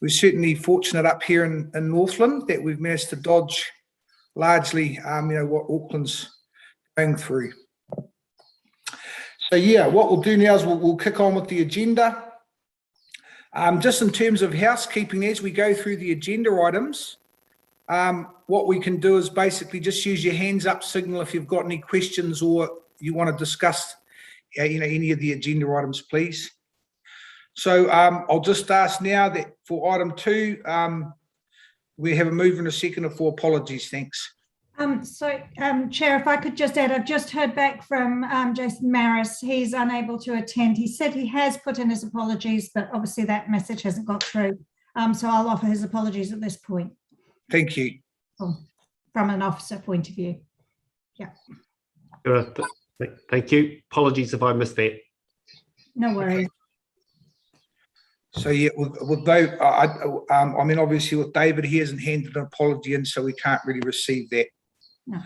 we're certainly fortunate up here in Northland that we've managed to dodge largely, what Auckland's going through. So yeah, what we'll do now is we'll kick on with the agenda. Just in terms of housekeeping, as we go through the agenda items, what we can do is basically just use your hands up signal if you've got any questions or you want to discuss, any of the agenda items, please. So I'll just ask now that for item 2, we have a mover and a seconder for apologies. Thanks. Chair, if I could just add, I've just heard back from Jason Maris. He's unable to attend. He said he has put in his apologies, but obviously that message hasn't got through. So I'll offer his apologies at this point. Thank you. From an officer point of view. Yeah. Thank you. Apologies if I missed that. No worries. So yeah, with Dave, obviously with David, he hasn't handed an apology in, so we can't really receive that. No.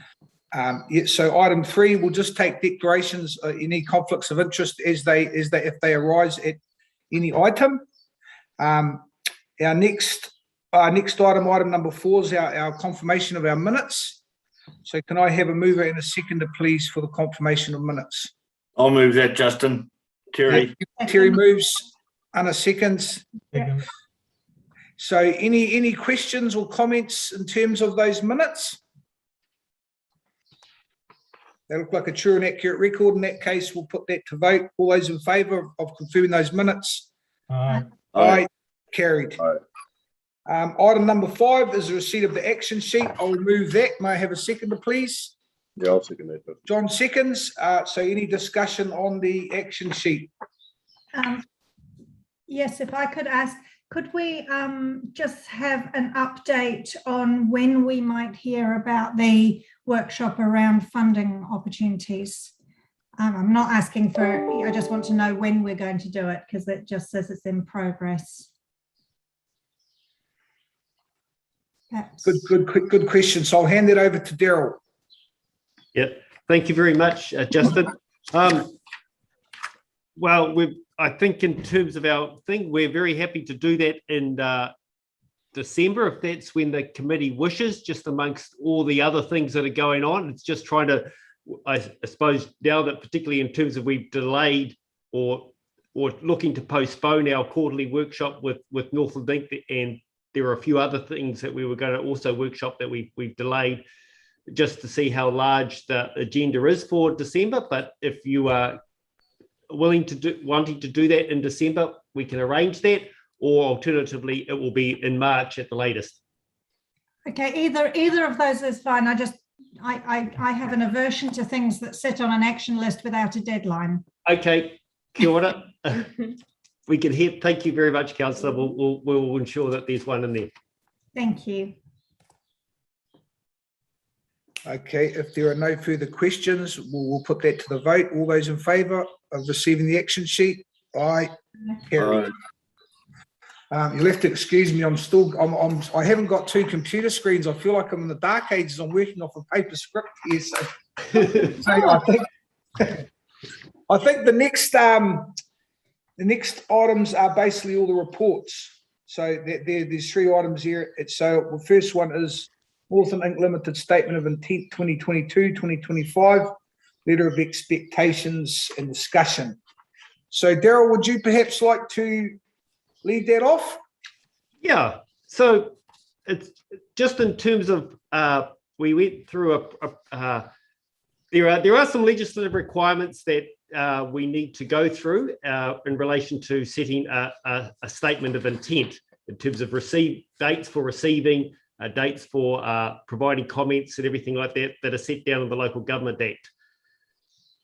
So item 3, we'll just take declarations, any conflicts of interest if they arise at any item. Our next item, item number 4, is our confirmation of our minutes. So can I have a mover and a seconder, please, for the confirmation of minutes? I'll move that, Justin. Terry. Terry moves. Anna seconds. Yeah. So any questions or comments in terms of those minutes? They look like a true and accurate record. In that case, we'll put that to vote. All those in favour of confirming those minutes? Aye. Aye. Carried. Aye. Item number 5 is the receipt of the action sheet. I'll remove that. May I have a seconder, please? Yeah, I'll second that. John seconds. So any discussion on the action sheet? Yes, if I could ask, could we just have an update on when we might hear about the workshop around funding opportunities? I'm not asking for, I just want to know when we're going to do it, because it just says it's in progress. Perhaps. Good question. So I'll hand it over to Daryl. Yeah, thank you very much, Justin. Well, I think in terms of our thing, we're very happy to do that in December, if that's when the committee wishes, just amongst all the other things that are going on. It's just trying to, I suppose, now that particularly in terms of we've delayed or looking to postpone our quarterly workshop with Northland Inc., and there are a few other things that we were going to also workshop that we've delayed, just to see how large the agenda is for December. But if you are wanting to do that in December, we can arrange that, or alternatively it will be in March at the latest. Okay, either of those is fine. I have an aversion to things that sit on an action list without a deadline. Okay, kia ora. We can hear. Thank you very much, Councillor. We'll ensure that there's one in there. Thank you. Okay, if there are no further questions, we'll put that to the vote. All those in favour of receiving the action sheet? Aye. Carried. You'll have to excuse me. I haven't got 2 computer screens. I feel like I'm in the dark ages. I'm working off a paper script here. So I think the next items are basically all the reports. So there's 3 items here. So the first one is Northland Inc. Limited Statement of Intent 2022-2025, Letter of Expectations and Discussion. So Daryl, would you perhaps like to lead that off? Yeah, so it's just in terms of, we went through there are some legislative requirements that we need to go through in relation to setting a statement of intent in terms of dates for receiving, dates for providing comments and everything like that are set down in the Local Government Act.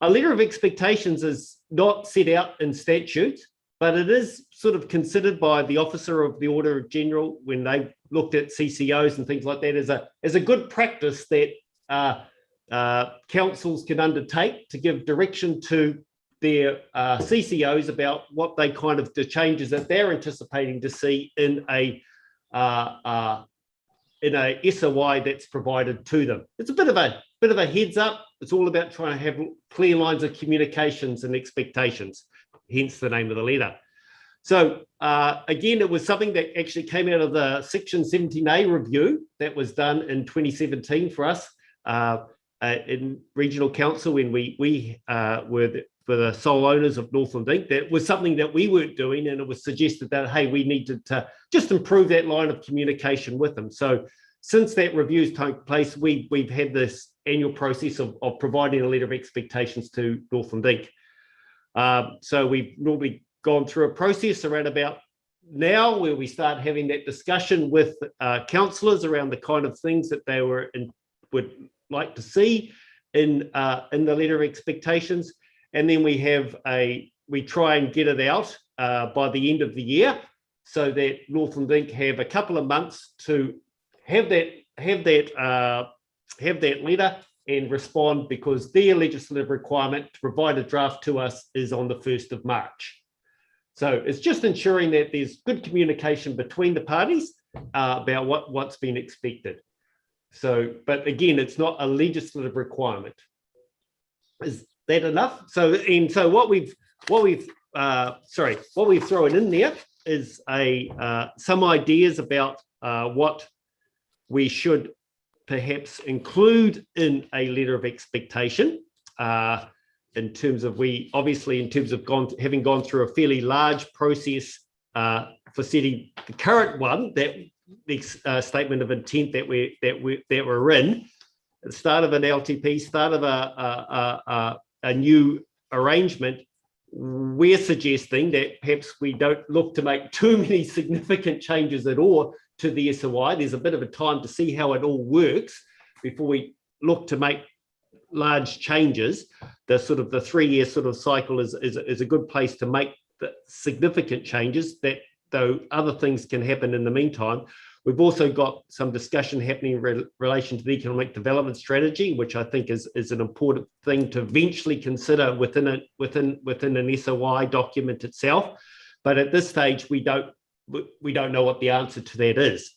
A letter of expectations is not set out in statute, but it is sort of considered by the Officer of the Auditor General when they looked at CCOs and things like that as a good practice that councils can undertake to give direction to their CCOs about what they the changes that they're anticipating to see in a SOI that's provided to them. It's a bit of a heads up. It's all about trying to have clear lines of communications and expectations, hence the name of the letter. So again, it was something that actually came out of the Section 17A review that was done in 2017 for us in Regional Council when we were the sole owners of Northland Inc. That was something that we weren't doing, and it was suggested that, hey, we needed to just improve that line of communication with them. So since that review's taken place, we've had this annual process of providing a letter of expectations to Northland Inc. So we've normally gone through a process around about now where we start having that discussion with councillors around the kind of things that they would like to see in the letter of expectations. And then we try and get it out by the end of the year so that Northland Inc. have a couple of months to have that letter and respond, because their legislative requirement to provide a draft to us is on the 1st of March. So it's just ensuring that there's good communication between the parties about what's been expected. So, but again, it's not a legislative requirement. Is that enough? So what we've thrown in there is some ideas about what we should perhaps include in a letter of expectation. In terms of having gone through a fairly large process for setting the current one, that statement of intent that we're in, at the start of an LTP, start of a new arrangement, we're suggesting that perhaps we don't look to make too many significant changes at all to the SOI. There's a bit of a time to see how it all works before we look to make large changes. The 3-year sort of cycle is a good place to make the significant changes, that though other things can happen in the meantime. We've also got some discussion happening in relation to the economic development strategy, which I think is an important thing to eventually consider within an SOI document itself. But at this stage, we don't know what the answer to that is.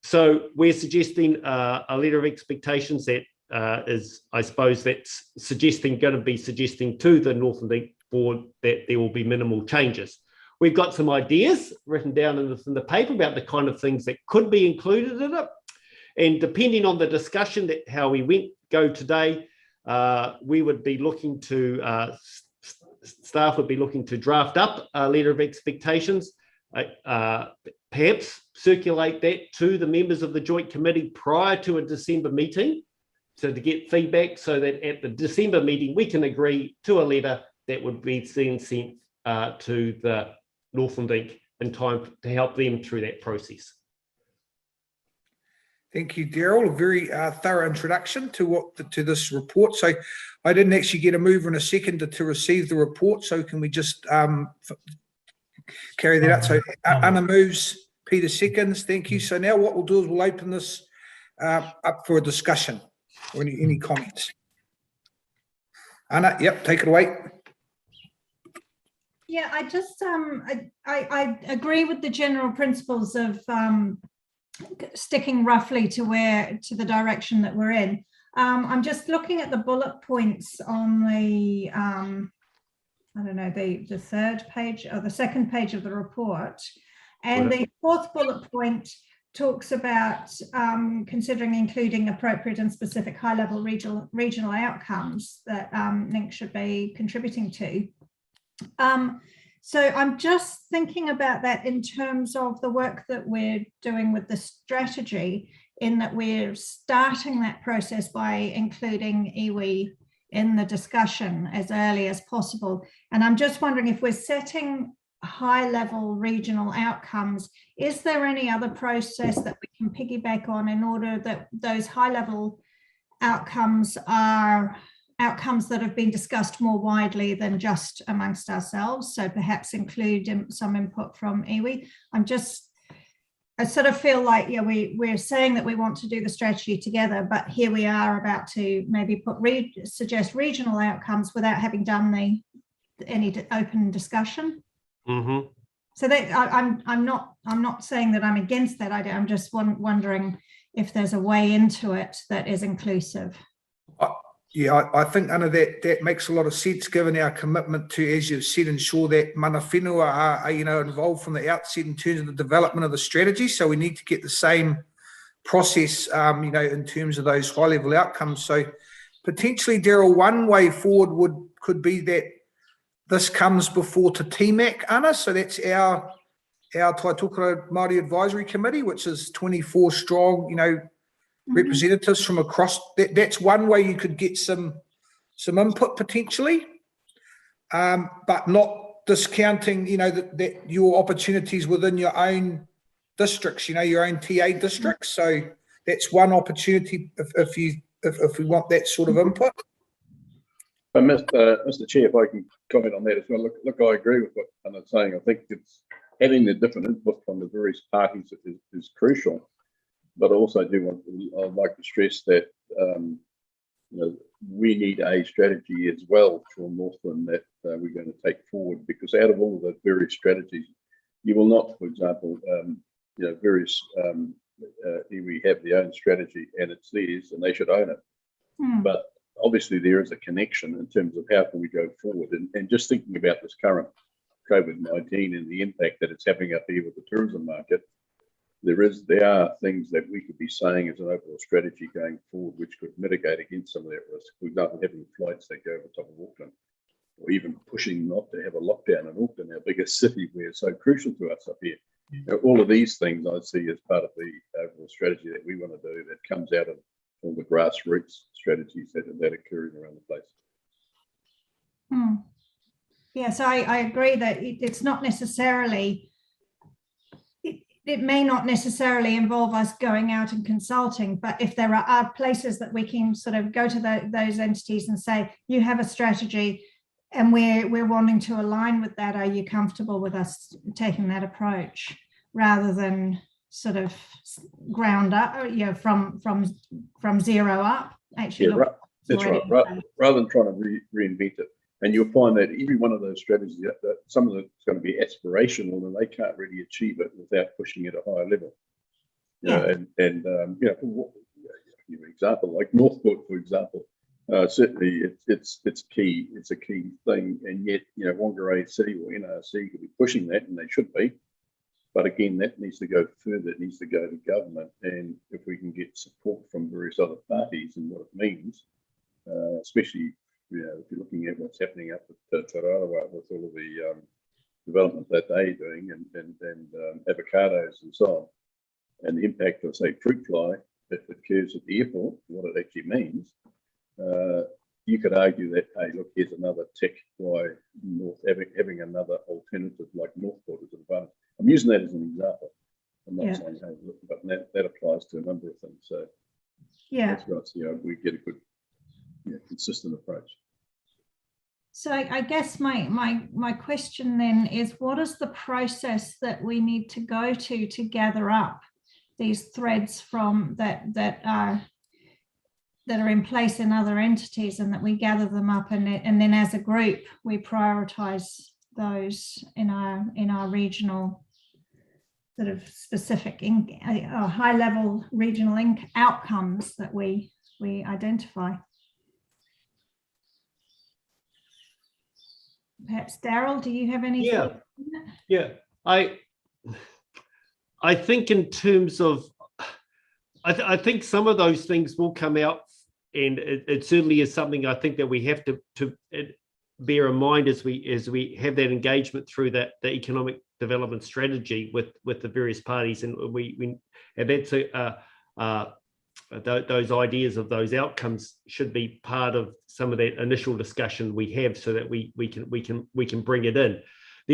So we're suggesting a letter of expectations that is, I suppose, that's going to be suggesting to the Northland Inc. board that there will be minimal changes. We've got some ideas written down in the paper about the kind of things that could be included in it. And depending on the discussion how we go today, we would be looking to, staff would be looking to draft up a letter of expectations, perhaps circulate that to the members of the Joint Committee prior to a December meeting, so to get feedback, so that at the December meeting, we can agree to a letter that would be then sent to the Northland Inc. in time to help them through that process. Thank you, Daryl. A very thorough introduction to this report. So I didn't actually get a mover and a seconder to receive the report. So can we just carry that out? So Anna moves, Peter seconds. Thank you. So now what we'll do is we'll open this up for a discussion or any comments. Anna, yep, take it away. Yeah, I just I agree with the general principles of sticking roughly to the direction that we're in. I'm just looking at the bullet points on the I don't know, the third page or the second page of the report, and the fourth bullet point talks about considering including appropriate and specific high-level regional outcomes that NINC should be contributing to. So I'm just thinking about that in terms of the work that we're doing with the strategy, in that we're starting that process by including iwi in the discussion as early as possible. And I'm just wondering, if we're setting high-level regional outcomes, is there any other process that we can piggyback on in order that those high-level outcomes are outcomes that have been discussed more widely than just amongst ourselves? So perhaps include some input from iwi. I sort of feel like, yeah, we're saying that we want to do the strategy together, but here we are about to maybe suggest regional outcomes without having done any open discussion. Mm-hmm. So that I'm not saying that I'm against that idea. I'm just wondering if there's a way into it that is inclusive. Yeah, I think under that makes a lot of sense, given our commitment to, as you've said, ensure that mana whenua are involved from the outset in terms of the development of the strategy. So we need to get the same process, in terms of those high level outcomes. So potentially, Daryl, one way forward could be that this comes before Te TMAC, Anna. So that's our Taitoka Māori Advisory Committee, which is 24 strong, representatives from across. That's one way you could get some input potentially, but not discounting, that your opportunities within your own districts, your own TA districts. So that's one opportunity if we want that sort of input. But Mr. Chair, if I can comment on that as well. Look, I agree with what Anna's saying. I think it's having the different input from the various parties is crucial. But I also I'd like to stress that we need a strategy as well for Northland that we're going to take forward, because out of all of the various strategies, you will not, for example, various iwi have their own strategy and it's theirs and they should own it. But obviously there is a connection in terms of how can we go forward, and just thinking about this current COVID-19 and the impact that it's having up here with the tourism market. There are things that we could be saying as an overall strategy going forward which could mitigate against some of that risk. For example, having flights that go over the top of Auckland, or even pushing not to have a lockdown in Auckland, our biggest city, where it's so crucial to us up here. All of these things I see as part of the overall strategy that we want to do, that comes out of all the grassroots strategies that are occurring around the place. Yes, I agree that it's not necessarily, it may not necessarily involve us going out and consulting, but if there are places that we can sort of go to those entities and say, you have a strategy and we're wanting to align with that, are you comfortable with us taking that approach, rather than sort of ground up, from zero up? Actually, yeah, that's right. Rather than trying to reinvent it. And you'll find that every one of those strategies, that some of them is going to be aspirational, and they can't really achieve it without pushing it at a higher level. For example, like Northport, for example, certainly it's key. It's a key thing, and yet Whangarei City or NRC could be pushing that, and they should be. But again, that needs to go further. It needs to go to government, and if we can get support from various other parties and what it means, especially. If you're looking at what's happening up at Tararawa with all of the development that they're doing and avocados and so on, and the impact of, say, fruit fly if it occurs at the airport, what it actually means, you could argue that, hey, look, here's another tick why having another alternative like Northport is an advantage. I'm using that as an example. I'm not saying, hey, look, but that applies to a number of things. So that's right. So, we get a good consistent approach. So I guess my question then is, what is the process that we need to go to gather up these threads from that are in place in other entities, and that we gather them up, and then as a group we prioritize those in our regional sort of specific high level regional outcomes that we identify? Perhaps Daryl, do you have any? Yeah. I think in terms of, I think some of those things will come out, and it certainly is something I think that we have to bear in mind as we have that engagement through the economic development strategy with the various parties, and and that's those ideas of those outcomes should be part of some of that initial discussion we have, so that we can bring it in.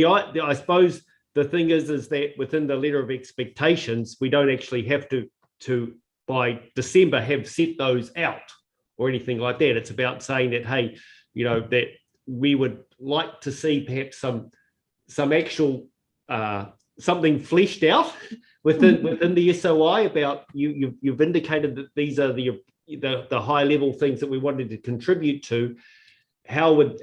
I suppose the thing is that within the letter of expectations, we don't actually have to by December have set those out or anything like that. It's about saying that, hey, that we would like to see perhaps some actual something fleshed out within the SOI about you've indicated that these are the high level things that we wanted to contribute to. How would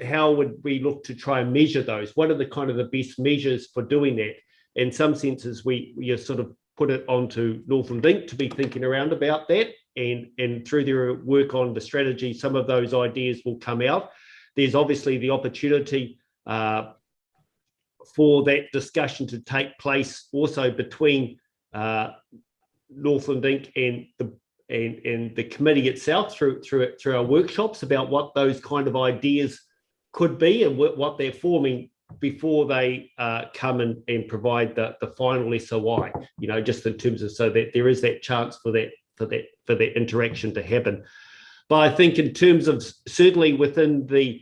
we look to try and measure those? What are the kind of the best measures for doing that? In some senses, we sort of put it onto Northland Inc. to be thinking around about that, and through their work on the strategy, some of those ideas will come out. There's obviously the opportunity for that discussion to take place also between Northland Inc. and the committee itself through our workshops about what those kind of ideas could be and what they're forming before they come and provide the final SOI, just in terms of, so that there is that chance for that interaction to happen. But I think in terms of certainly within the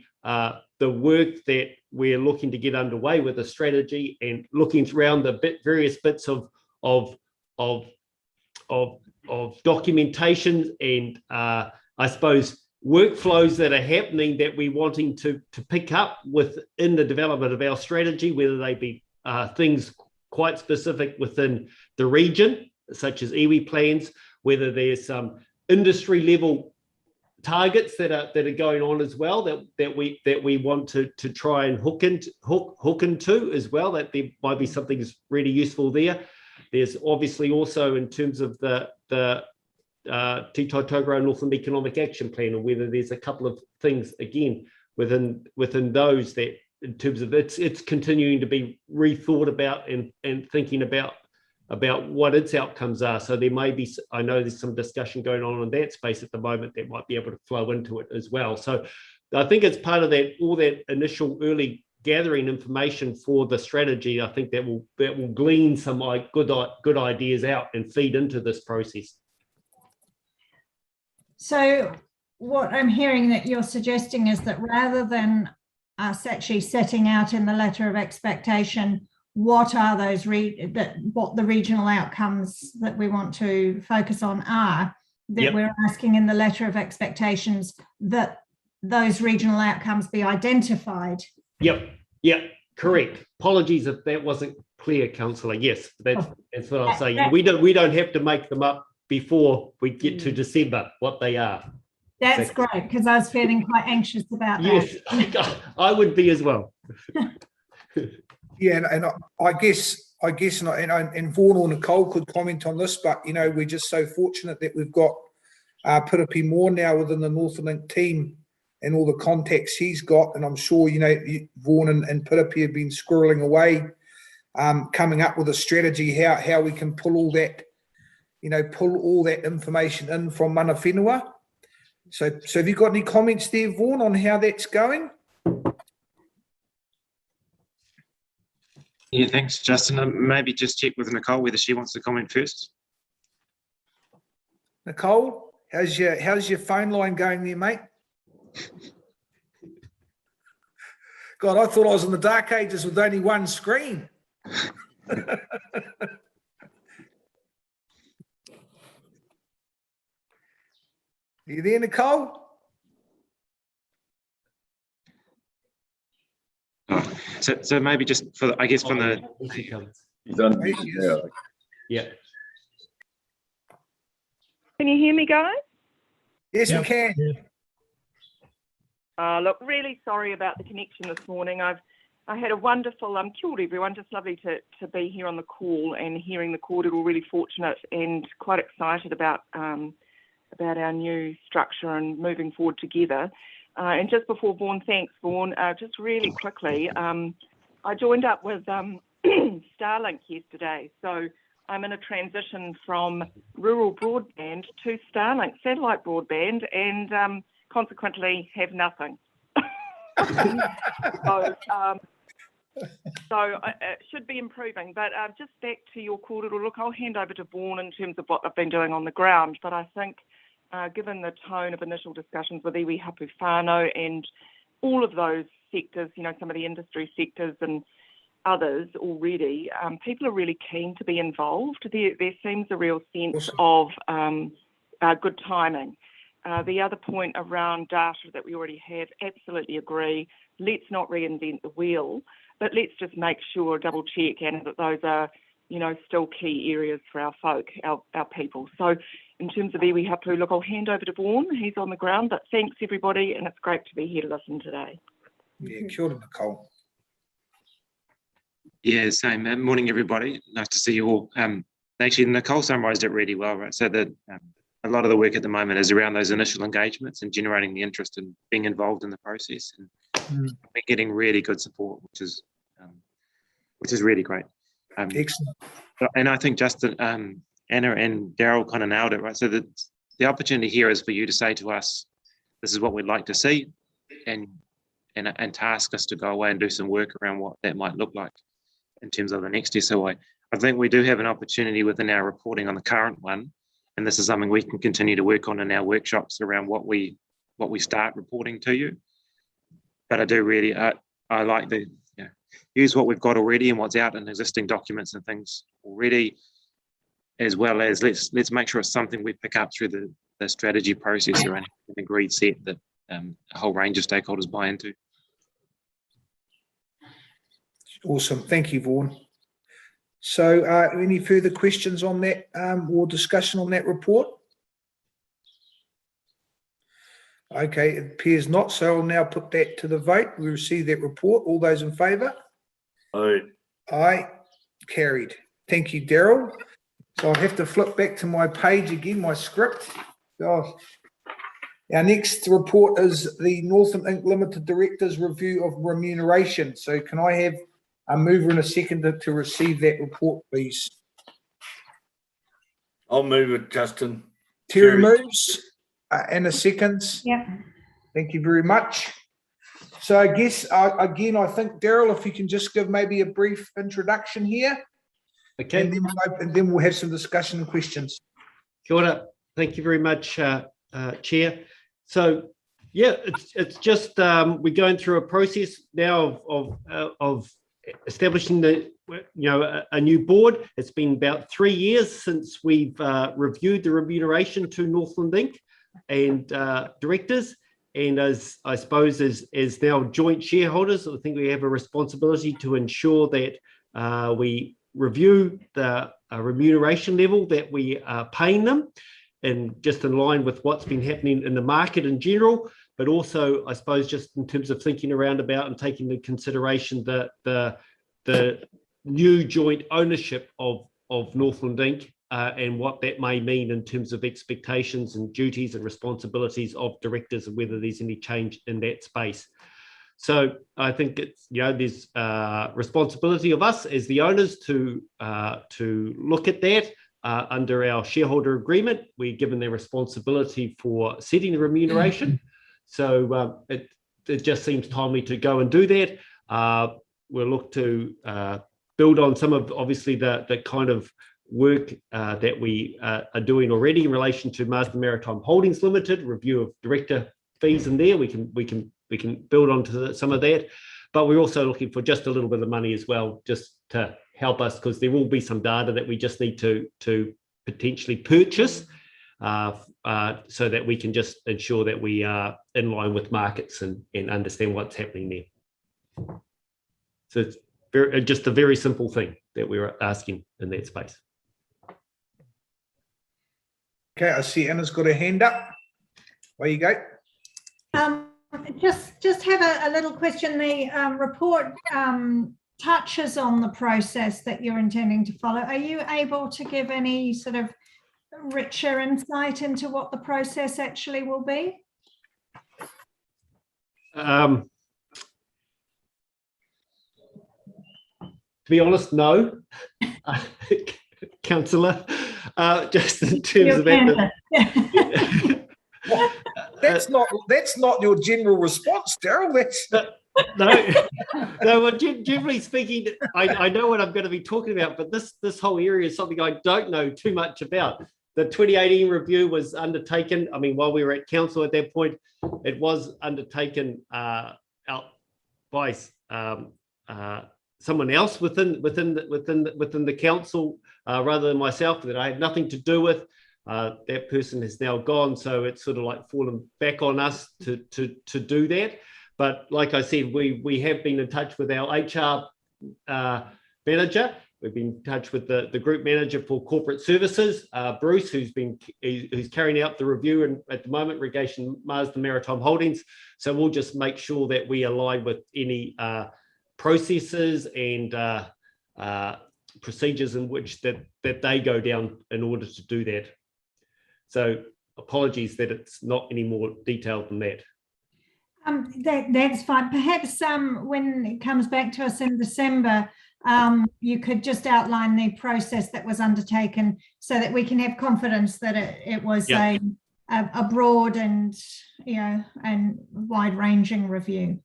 work that we're looking to get underway with the strategy and looking around the various bits of documentation and I suppose workflows that are happening that we're wanting to pick up within the development of our strategy, whether they be things quite specific within the region, such as iwi plans, whether there's some industry level targets that are going on as well that we want to try and hook into as well, that there might be something that's really useful there. There's obviously also in terms of the Te Tautogoro Northland Economic Action Plan, and whether there's a couple of things again within those that in terms of it's continuing to be rethought about and thinking about what its outcomes are. So there may be, I know there's some discussion going on in that space at the moment that might be able to flow into it as well. So I think it's part of that, all that initial early gathering information for the strategy. I think that will glean some good ideas out and feed into this process. So what I'm hearing that you're suggesting is that rather than us actually setting out in the letter of expectation what are those what the regional outcomes that we want to focus on are, that Yep. we're asking in the letter of expectations that those regional outcomes be identified. Yep, correct. Apologies if that wasn't clear, Councillor. Yes, that's what I'll say. We don't have to make them up before we get to December, what they are. That's great, because I was feeling quite anxious about that. Yes, I would be as well. Yeah, and I guess, and Vaughan or Nicole could comment on this, but we're just so fortunate that we've got Piripi Moore now within the Northland Inc. team and all the contacts he's got, and I'm sure Vaughan and Piripi have been squirreling away, coming up with a strategy how we can pull all that, pull all that information in from mana whenua. So have you got any comments there, Vaughan, on how that's going? Yeah, thanks, Justin. Maybe just check with Nicole whether she wants to comment first. Nicole, how's your phone line going there, mate? God, I thought I was in the dark ages with only one screen. You there, Nicole? Oh, so maybe just for, I guess, from the... He's unmuted now. Yeah. Can you hear me, guys? Yes, we can. Look, really sorry about the connection this morning. I had a wonderful, kia ora everyone, just lovely to be here on the call and hearing the kōrero. Really fortunate and quite excited about our new structure and moving forward together. And just before Vaughan, thanks Vaughan, just really quickly, I joined up with Starlink yesterday. So I'm in a transition from rural broadband to Starlink satellite broadband, and consequently have nothing. So it should be improving. But just back to your kōrero, look, I'll hand over to Vaughan in terms of what I've been doing on the ground. But I think given the tone of initial discussions with iwi hapu whānau and all of those sectors, some of the industry sectors and others already, people are really keen to be involved. There seems a real sense of good timing. The other point around data that we already have, absolutely agree. Let's not reinvent the wheel, but let's just make sure, double check, and that those are, still key areas for our folk, our people. So in terms of iwi hapu, look, I'll hand over to Vaughan. He's on the ground, but thanks everybody, and it's great to be here to listen today. Yeah, kia ora, Nicole. Yeah, same. Morning, everybody. Nice to see you all. Actually, Nicole summarised it really well, right? So the a lot of the work at the moment is around those initial engagements and generating the interest in being involved in the process. And we're getting really good support, which is really great. Excellent. And I think Justin, Anna and Daryl kind of nailed it, right? So the opportunity here is for you to say to us, this is what we'd like to see, and task us to go away and do some work around what that might look like in terms of the next SOI. I think we do have an opportunity within our reporting on the current one, and this is something we can continue to work on in our workshops around what we start reporting to you. But I do really, I like the, use what we've got already and what's out in existing documents and things already, as well as let's make sure it's something we pick up through the strategy process around an agreed set that a whole range of stakeholders buy into. Awesome. Thank you, Vaughan. So any further questions on that or discussion on that report? Okay, it appears not. So I'll now put that to the vote. We receive that report. All those in favour? Aye. Aye. Carried. Thank you, Daryl. So I'll have to flip back to my page again, my script. Oh. Our next report is the Northland Inc. Limited Directors Review of Remuneration. So can I have a mover and a seconder to receive that report, please? I'll move it, Justin. Terry moves. Anna seconds. Yeah. Thank you very much. So I guess, again, I think, Daryl, if you can just give maybe a brief introduction here. Okay. And then we'll have some discussion and questions. Kia ora. Thank you very much, Chair. So, yeah, it's just we're going through a process now of establishing a new board. It's been about 3 years since we've reviewed the remuneration to Northland Inc. and directors. And as I suppose as now joint shareholders, I think we have a responsibility to ensure that we review the remuneration level that we are paying them, and just in line with what's been happening in the market in general, but also I suppose just in terms of thinking around about and taking into consideration the new joint ownership of Northland Inc. And what that may mean in terms of expectations and duties and responsibilities of directors, and whether there's any change in that space. So I think it's, there's responsibility of us as the owners to look at that under our shareholder agreement. We're given the responsibility for setting the remuneration. So it just seems timely to go and do that. We'll look to build on some of obviously the kind of work that we are doing already in relation to Marsden Maritime Holdings Limited, review of director fees in there. We can build onto some of that, but we're also looking for just a little bit of money as well, just to help us, because there will be some data that we just need to potentially purchase so that we can just ensure that we are in line with markets and understand what's happening there. So it's just a very simple thing that we're asking in that space. Okay, I see Anna's got her hand up. There you go. Just have a little question. The report touches on the process that you're intending to follow. Are you able to give any sort of richer insight into what the process actually will be? To be honest, no, councillor. Just in terms of that's not your general response, Daryl. No. Well, generally speaking, I know what I'm going to be talking about, but this whole area is something I don't know too much about. The 2018 review was undertaken. I mean, while we were at council at that point, it was undertaken out by someone else within the council rather than myself, that I had nothing to do with. That person has now gone, so it's sort of like fallen back on us to do that. But like I said, we have been in touch with our HR manager. We've been in touch with the group manager for corporate services, Bruce, who's carrying out the review and at the moment regarding Marsden Maritime Holdings. So we'll just make sure that we align with any processes and procedures in which that they go down in order to do that. So apologies that it's not any more detailed than that. That's fine. Perhaps when it comes back to us in December, you could just outline the process that was undertaken so that we can have confidence that it was a broad and and wide-ranging review.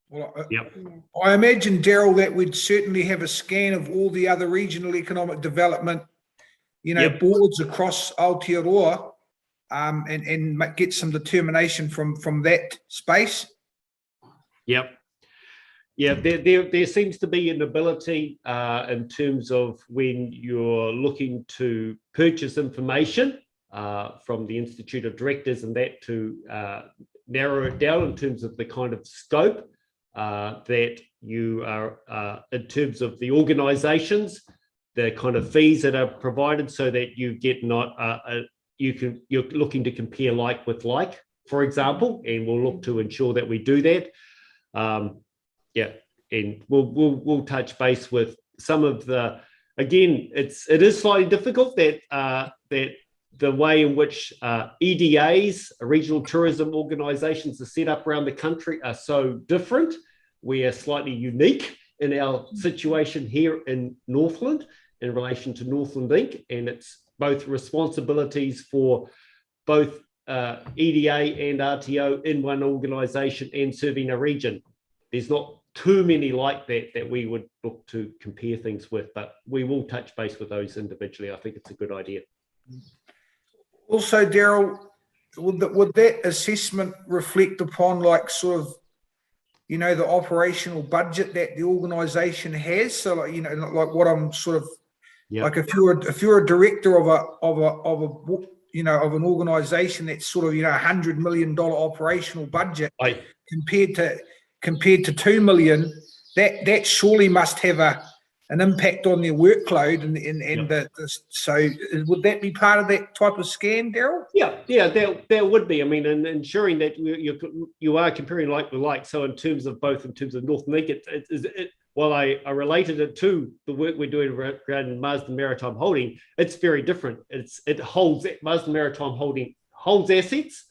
Well, Yep. I imagine, Daryl, that we'd certainly have a scan of all the other regional economic development, Yep. boards across Aotearoa, and get some determination from that space. Yep. Yeah, there seems to be an ability in terms of when you're looking to purchase information from the Institute of Directors and that to narrow it down in terms of the kind of scope that you are in terms of the organisations, the kind of fees that are provided, so that you get you're looking to compare like with like, for example, and we'll look to ensure that we do that. And we'll touch base with some of the. Again, it is slightly difficult that the way in which EDAs, regional tourism organisations, are set up around the country are so different. We are slightly unique in our situation here in Northland in relation to Northland Inc. And it's both responsibilities for both EDA and RTO in one organisation and serving a region. There's not too many like that we would look to compare things with, but we will touch base with those individually. I think it's a good idea. Also, Daryl, would that assessment reflect upon the operational budget that the organisation has? So like what I'm sort of like if you're a director of an organisation that's sort of $100 million operational budget compared to 2 million, that surely must have an impact on their workload so would that be part of that type of scan, Daryl? There would be. I mean, and ensuring that you are comparing like with like. So in terms of North Link, while I related it to the work we're doing around Marsden Maritime Holding, it's very different. Marsden Maritime Holding holds assets,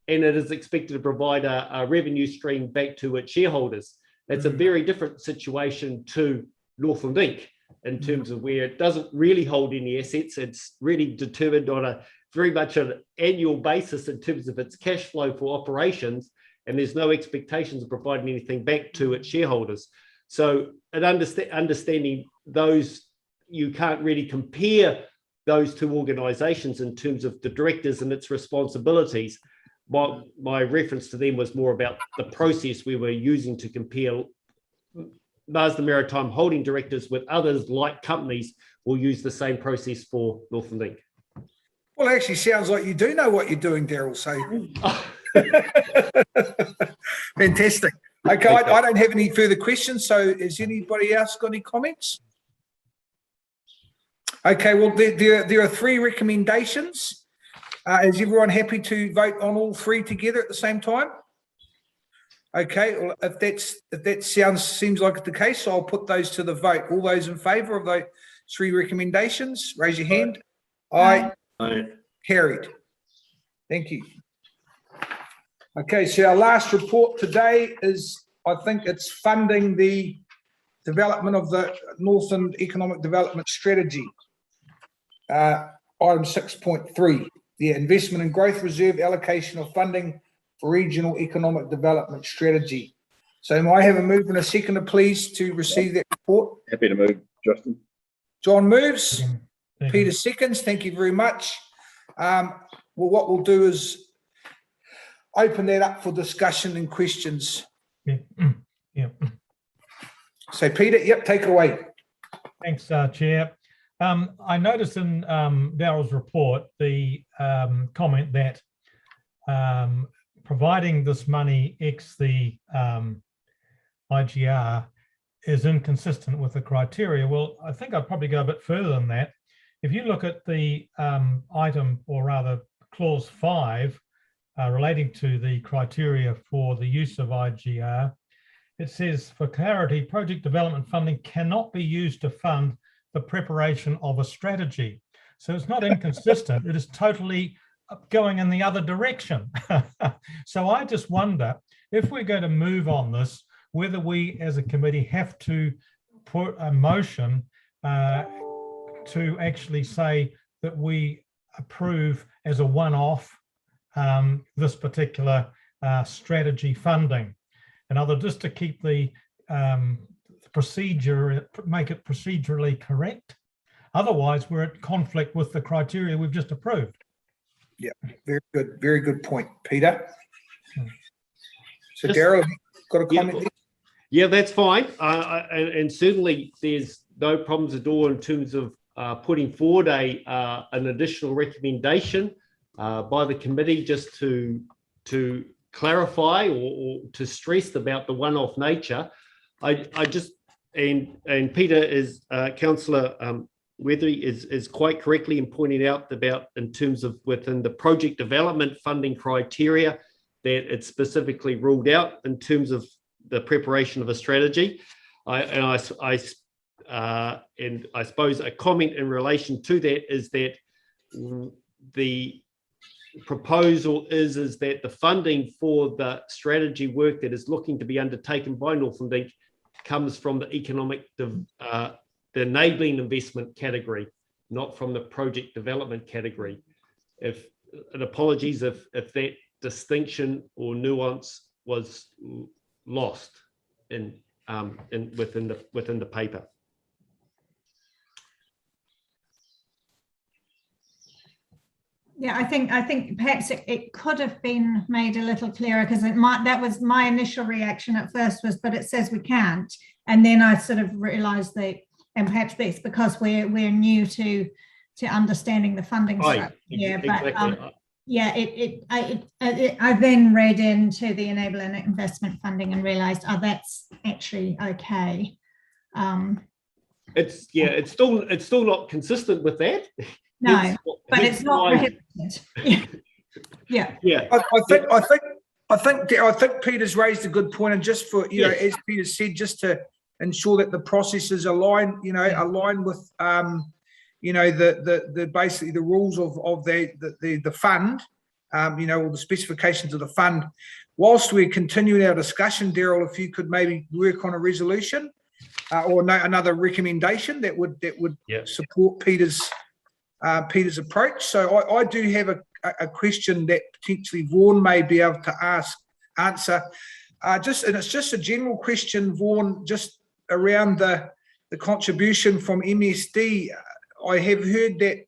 and it is expected to provide a revenue stream back to its shareholders. It's a very different situation to Northland Inc. in terms of where it doesn't really hold any assets. It's really determined on very much an annual basis in terms of its cash flow for operations, and there's no expectations of providing anything back to its shareholders. So at understanding those, you can't really compare those two organisations in terms of the directors and its responsibilities. My reference to them was more about the process we were using to compare Marsden Maritime Holding directors with others like companies will use the same process for Northland Inc. Well, it actually sounds like you do know what you're doing, Daryl. So fantastic. Okay, I don't have any further questions. So has anybody else got any comments? Okay, well, there are 3 recommendations. Is everyone happy to vote on all 3 together at the same time? Okay, well, if that seems like the case, I'll put those to the vote. All those in favour of those 3 recommendations, raise your hand. Aye. Carried. Thank you. Okay, so our last report today is, I think it's funding the development of the Northland Economic Development Strategy. Item 6.3, the Investment and Growth Reserve allocation of funding for Regional Economic Development Strategy. So may I have a move and a seconder, please, to receive that report? Happy to move, Justin. John moves. Peter seconds. Thank you very much. Well, what we'll do is open that up for discussion and questions. So Peter, take it away. Thanks, Chair. I noticed in Daryl's report the comment that providing this money ex the IGR is inconsistent with the criteria. Well, I think I'd probably go a bit further than that. If you look at the item, or rather clause 5, relating to the criteria for the use of IGR, it says, for clarity, project development funding cannot be used to fund the preparation of a strategy. So it's not inconsistent, it is totally going in the other direction. So I just wonder if we're going to move on this, whether we as a committee have to put a motion to actually say that we approve as a one-off this particular strategy funding. In other words, just to keep the procedure, make it procedurally correct. Otherwise, we're at conflict with the criteria we've just approved. Yeah, very good point, Peter. So Just- Daryl, got a Yeah. comment there? Yeah, that's fine. And certainly there's no problems at all in terms of putting forward an additional recommendation by the committee just to clarify or to stress about the one-off nature. I just, and Peter is, Councillor Weathery is quite correctly in pointing out about in terms of within the project development funding criteria that it's specifically ruled out in terms of the preparation of a strategy. I suppose a comment in relation to that is that the proposal is that the funding for the strategy work that is looking to be undertaken by Northland Inc comes from the the enabling investment category, not from the project development category. And apologies if that distinction or nuance was lost within the paper. Yeah, I think perhaps it could have been made a little clearer, because that was my initial reaction at first, was, but it says we can't, and then I sort of realised that, and perhaps it's because we're new to understanding the funding structure. Yeah, exactly. But yeah, I then read into the enabling investment funding and realised, oh, that's actually okay. It's still not consistent with that. No, but it's not prohibited. Yeah. I think Peter's raised a good point, and just for know, as Peter said, just to ensure that the processes align, align with the basically the rules of the fund, or the specifications of the fund. Whilst we're continuing our discussion, Daryl, if you could maybe work on a resolution or another recommendation that would support Peter's approach. So I do have a question that potentially Vaughan may be able to answer. And it's just a general question, Vaughan, just around the contribution from MSD. I have heard that,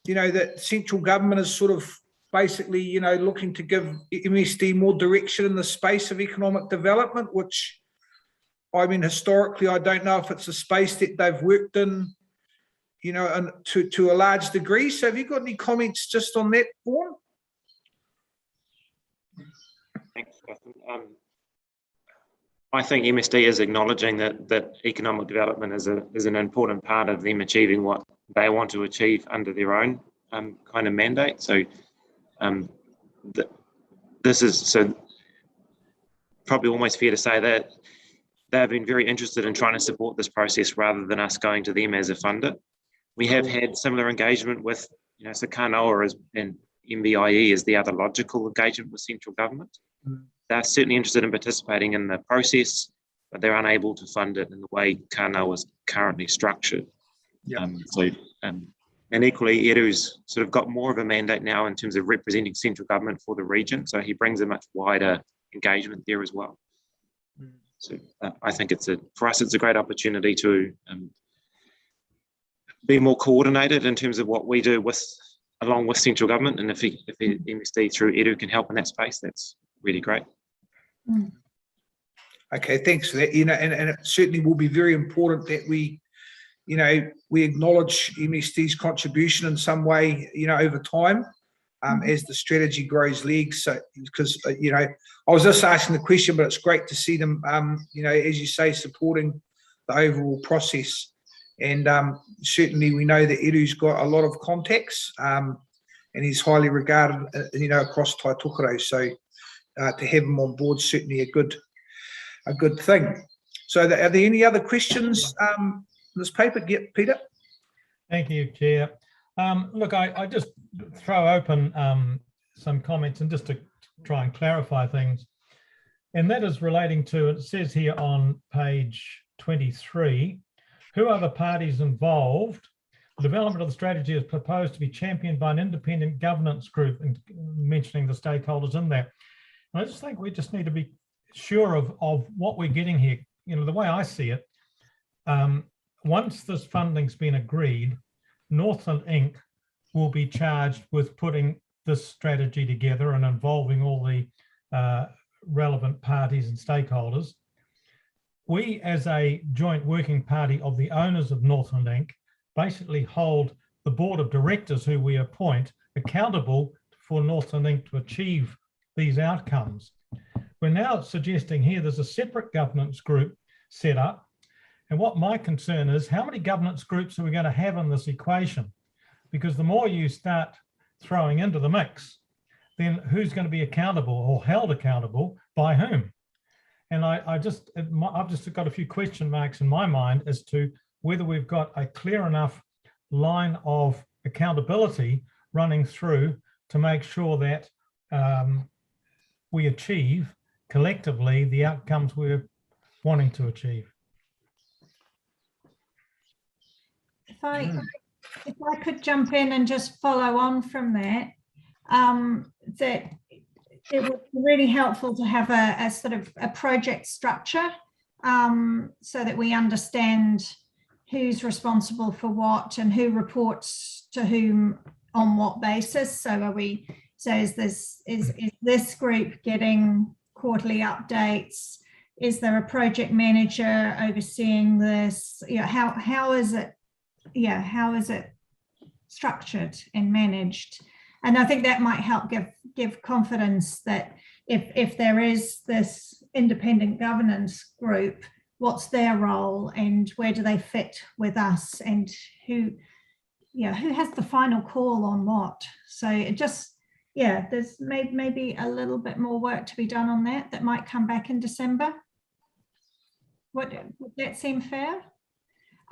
that central government is sort of basically, looking to give MSD more direction in the space of economic development, which, I mean, historically, I don't know if it's a space that they've worked in, and to a large degree. So have you got any comments just on that, Vaughan? Thanks, Justin. I think MSD is acknowledging that economic development is an important part of them achieving what they want to achieve under their own kind of mandate. So this is probably almost fair to say that they've been very interested in trying to support this process rather than us going to them as a funder. We have had similar engagement with, so Kanoa and MBIE is the other logical engagement with central government. They're certainly interested in participating in the process, but they're unable to fund it in the way Kanoa is currently structured. Yeah. And equally, Edu's sort of got more of a mandate now in terms of representing central government for the region. So he brings a much wider engagement there as well. So I think for us, it's a great opportunity to be more coordinated in terms of what we do along with central government. And if MSD through Edu can help in that space, that's really great. Okay, thanks for that. And it certainly will be very important that we acknowledge MSD's contribution in some way, over time, as the strategy grows legs. So, because, I was just asking the question, but it's great to see them, as you say, supporting the overall process. And certainly we know that Edu's got a lot of contacts, and he's highly regarded, across Taitokoro. So to have him on board, certainly a good thing. So are there any other questions in this paper? Peter? Thank you, Chair. Look, I just throw open some comments and just to try and clarify things. And that is relating to, it says here on page 23, who are the parties involved? The development of the strategy is proposed to be championed by an independent governance group, and mentioning the stakeholders in there. And I just think we just need to be sure of what we're getting here. You know, the way I see it, once this funding's been agreed, Northland Inc. will be charged with putting this strategy together and involving all the relevant parties and stakeholders. We, as a joint working party of the owners of Northland Inc., basically hold the board of directors who we appoint accountable for Northland Inc. to achieve these outcomes. We're now suggesting here there's a separate governance group set up. And what my concern is, how many governance groups are we going to have in this equation? Because the more you start throwing into the mix, then who's going to be accountable or held accountable by whom? And I've just got a few question marks in my mind as to whether we've got a clear enough line of accountability running through to make sure that we achieve collectively the outcomes we're wanting to achieve. If I could jump in and just follow on from that, that it would be really helpful to have a sort of a project structure, so that we understand who's responsible for what and who reports to whom on what basis. So is this group getting quarterly updates? Is there a project manager overseeing this? You know, how is it? Yeah, how is it structured and managed? And I think that might help give confidence that if there is this independent governance group, what's their role and where do they fit with us, and who has the final call on what? So it just, yeah, there's maybe a little bit more work to be done on that might come back in December. Would that seem fair?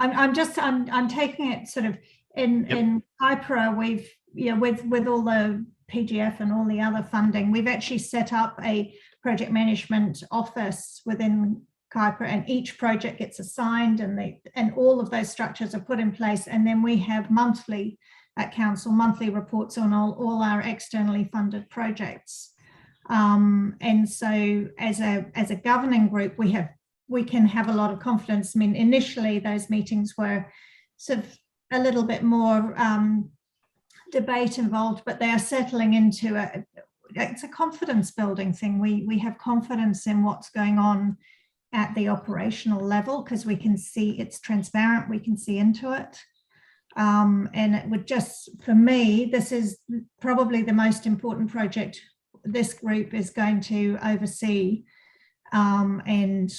I'm taking it sort of in Kaipara, we've, with all the PGF and all the other funding, we've actually set up a project management office within Kaipara, and each project gets assigned, and all of those structures are put in place. And then we have monthly at council, monthly reports on all our externally funded projects. And so as a governing group, we can have a lot of confidence. I mean, initially those meetings were sort of a little bit more debate involved, but they are settling into it's a confidence building thing. We have confidence in what's going on at the operational level because we can see it's transparent, we can see into it. And it would just, for me, this is probably the most important project this group is going to oversee and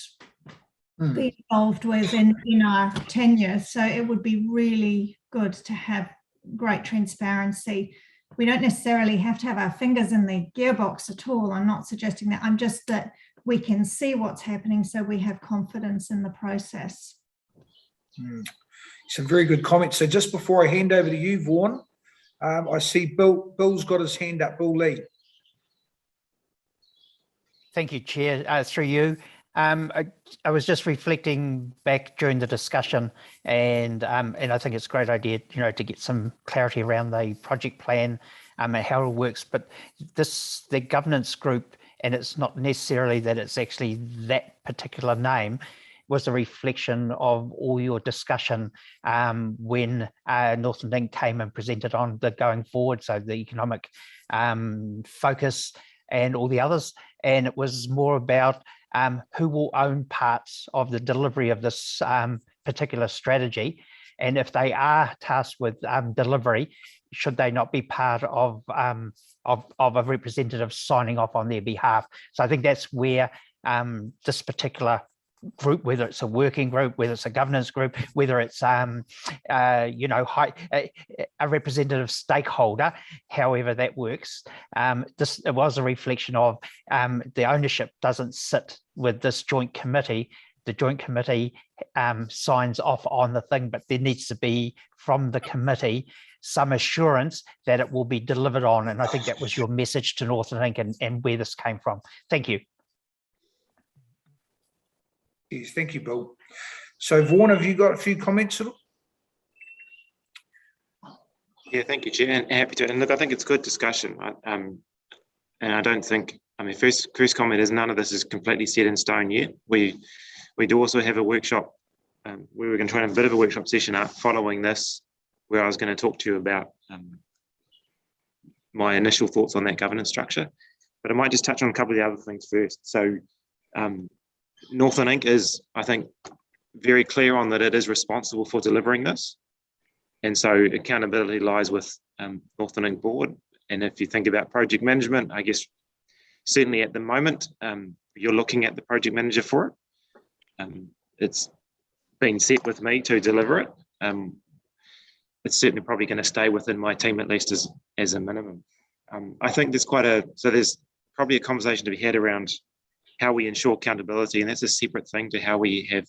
be involved with in our tenure. So it would be really good to have great transparency. We don't necessarily have to have our fingers in the gearbox at all. I'm not suggesting that. I'm just that we can see what's happening so we have confidence in the process. Some very good comments. So just before I hand over to you, Vaughan, I see Bill's got his hand up. Bill Lee. Thank you, Chair. Through you. I was just reflecting back during the discussion, and I think it's a great idea, to get some clarity around the project plan and how it works. But the governance group, and it's not necessarily that it's actually that particular name, was a reflection of all your discussion when Northland Inc. came and presented on the going forward, so the economic focus and all the others. And it was more about who will own parts of the delivery of this particular strategy. And if they are tasked with delivery, should they not be part of a representative signing off on their behalf? So I think that's where this particular group, whether it's a working group, whether it's a governance group, whether it's a representative stakeholder, however that works, it was a reflection of the ownership doesn't sit with this joint committee the joint committee signs off on the thing, but there needs to be from the committee some assurance that it will be delivered on. And I think that was your message to Northern Ink and where this came from. Thank you. Yes, thank you, Bill. So Vaughan, have you got a few comments? Yeah, thank you, Chair, and happy to. And look, I think it's good discussion. And I don't think, I mean, first comment is none of this is completely set in stone yet. We do also have a workshop. We were going to try and have a bit of a workshop session following this, where I was going to talk to you about my initial thoughts on that governance structure. But I might just touch on a couple of the other things first. So Northern Ink is, I think, very clear on that it is responsible for delivering this. And so accountability lies with Northern Ink board. And if you think about project management, I guess certainly at the moment, you're looking at the project manager for it. It's been set with me to deliver it. It's certainly probably going to stay within my team, at least as a minimum. I think there's there's probably a conversation to be had around how we ensure accountability, and that's a separate thing to how we have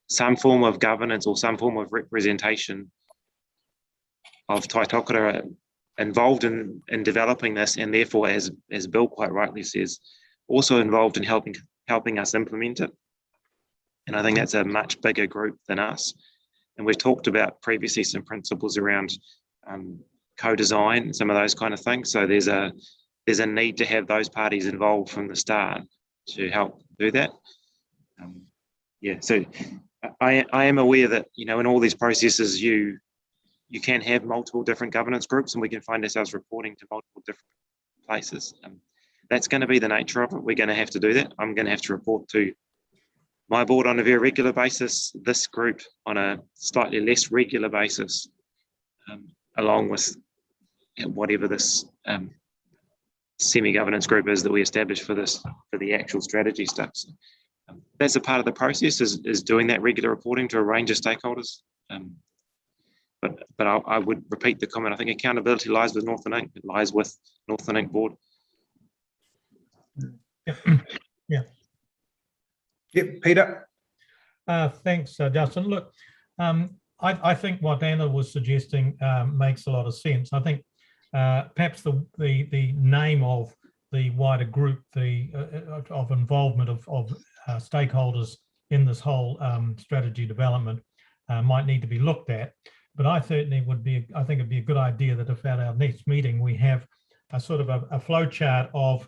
some form of governance or some form of representation of Taitokara involved in developing this, and therefore, as Bill quite rightly says, also involved in helping us implement it. And I think that's a much bigger group than us. And we've talked about previously some principles around co-design, some of those kind of things. So there's a need to have those parties involved from the start to help do that. So I am aware that, you know, in all these processes, you can have multiple different governance groups, and we can find ourselves reporting to multiple different places. That's going to be the nature of it. We're going to have to do that. I'm going to have to report to my board on a very regular basis, this group on a slightly less regular basis, along with whatever this semi-governance group is that we established for the actual strategy stuff. So, that's a part of the process, is doing that regular reporting to a range of stakeholders. But I would repeat the comment. I think accountability lies with Northern Ink. It lies with Northern Ink board. Yeah. Yep, Peter. Thanks, Justin. Look, I think what Anna was suggesting makes a lot of sense. I think perhaps the name of the wider group, of involvement of stakeholders in this whole strategy development might need to be looked at. But I certainly I think it'd be a good idea that if at our next meeting we have a sort of a flow chart of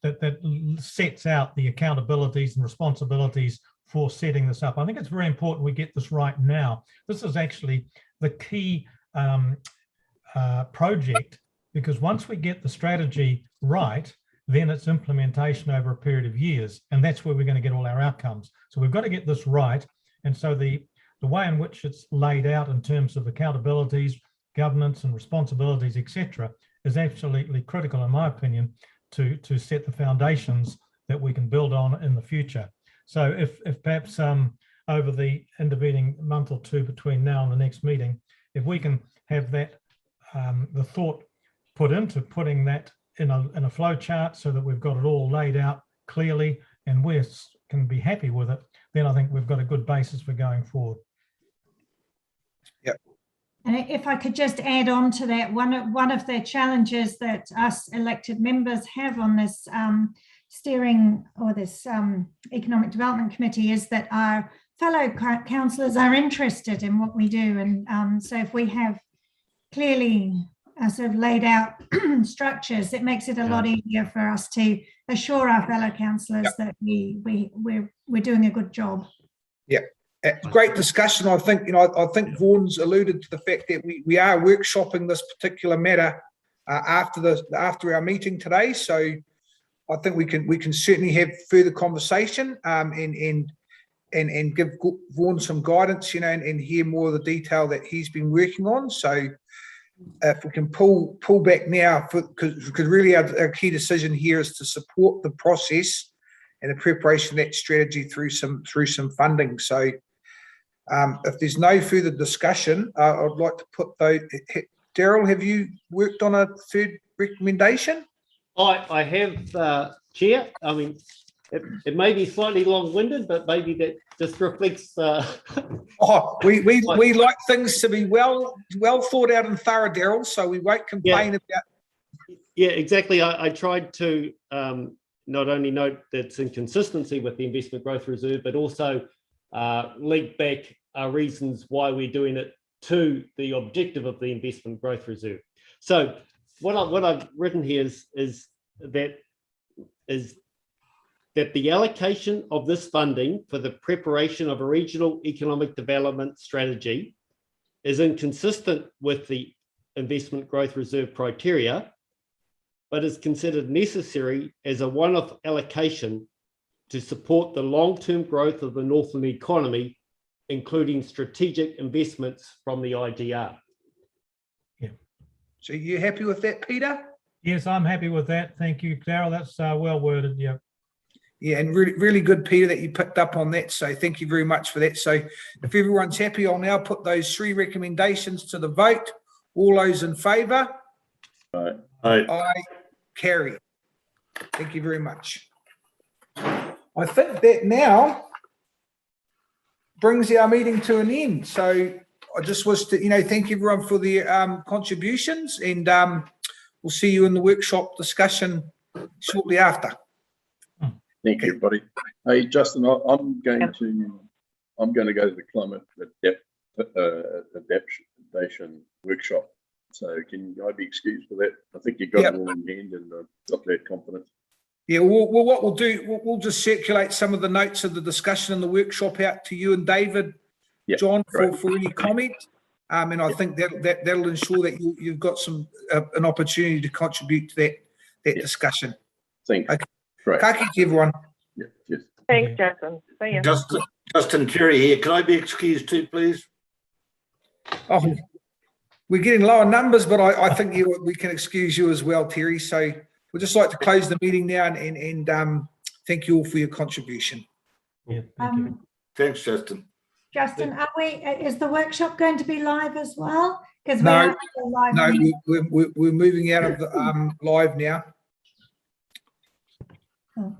that sets out the accountabilities and responsibilities for setting this up. I think it's very important we get this right now. This is actually the key project, because once we get the strategy right, then it's implementation over a period of years, and that's where we're going to get all our outcomes. So we've got to get this right. And so the way in which it's laid out in terms of accountabilities, governance and responsibilities, etc., is absolutely critical, in my opinion, to set the foundations that we can build on in the future. So if perhaps over the intervening month or two between now and the next meeting, if we can have that the thought put into putting that in a flow chart so that we've got it all laid out clearly and we can be happy with it, then I think we've got a good basis for going forward. Yep. And if I could just add on to that, one of the challenges that us elected members have on this steering or this economic development committee is that our fellow councillors are interested in what we do. And so if we have clearly sort of laid out structures, it makes it a lot easier for us to assure our fellow councillors that we're doing a good job. Yeah. Great discussion. I think, you know, I think Vaughan's alluded to the fact that we are workshopping this particular matter after our meeting today. So I think we can certainly have further conversation and give Vaughan some guidance, you know, and hear more of the detail that he's been working on. So if we can pull back now, because really our key decision here is to support the process and the preparation of that strategy through some funding. So if there's no further discussion, I'd like to put those. Daryl, have you worked on a third recommendation? I have, Chair. I mean, it may be slightly long-winded, but maybe that just reflects. Oh, we like things to be well thought out and thorough, Daryl, so we won't complain about. Yeah, exactly. I tried to not only note that's inconsistency with the investment growth reserve, but also link back our reasons why we're doing it to the objective of the investment growth reserve. So what I've written here is that the allocation of this funding for the preparation of a regional economic development strategy is inconsistent with the investment growth reserve criteria, but is considered necessary as a one-off allocation to support the long-term growth of the Northland economy, including strategic investments from the IDR. So you happy with that, Peter? Yes, I'm happy with that. Thank you, Daryl. That's well worded. Yeah. Yeah, and really, really good, Peter, that you picked up on that. So thank you very much for that. So if everyone's happy, I'll now put those 3 recommendations to the vote. All those in favour? Aye. Aye. Carry. Thank you very much. I think that now brings our meeting to an end. So I just was to, thank everyone for their contributions, and we'll see you in the workshop discussion shortly after. Thank you, everybody. Hey, Justin, I'm going to go to the climate adaptation workshop. So can I be excused for that? I think you got it all in hand, and I've got that confidence. Yeah, well, what we'll do, we'll just circulate some of the notes of the discussion in the workshop out to you and David, John, for any comment. And I think that'll ensure that you've got an opportunity to contribute to that discussion. Thank you. Okay. Great. Ka kite, everyone. Yeah, yes. Thanks, Jason. See you. Justin Terry here. Can I be excused too, please? Oh, we're getting lower numbers, but I think we can excuse you as well, Terry. So we'd just like to close the meeting now and thank you all for your contribution. Yeah, thank you. Thanks, Justin. Justin, is the workshop going to be live as well? Because No, live. no, we're moving out of the live now. Oh.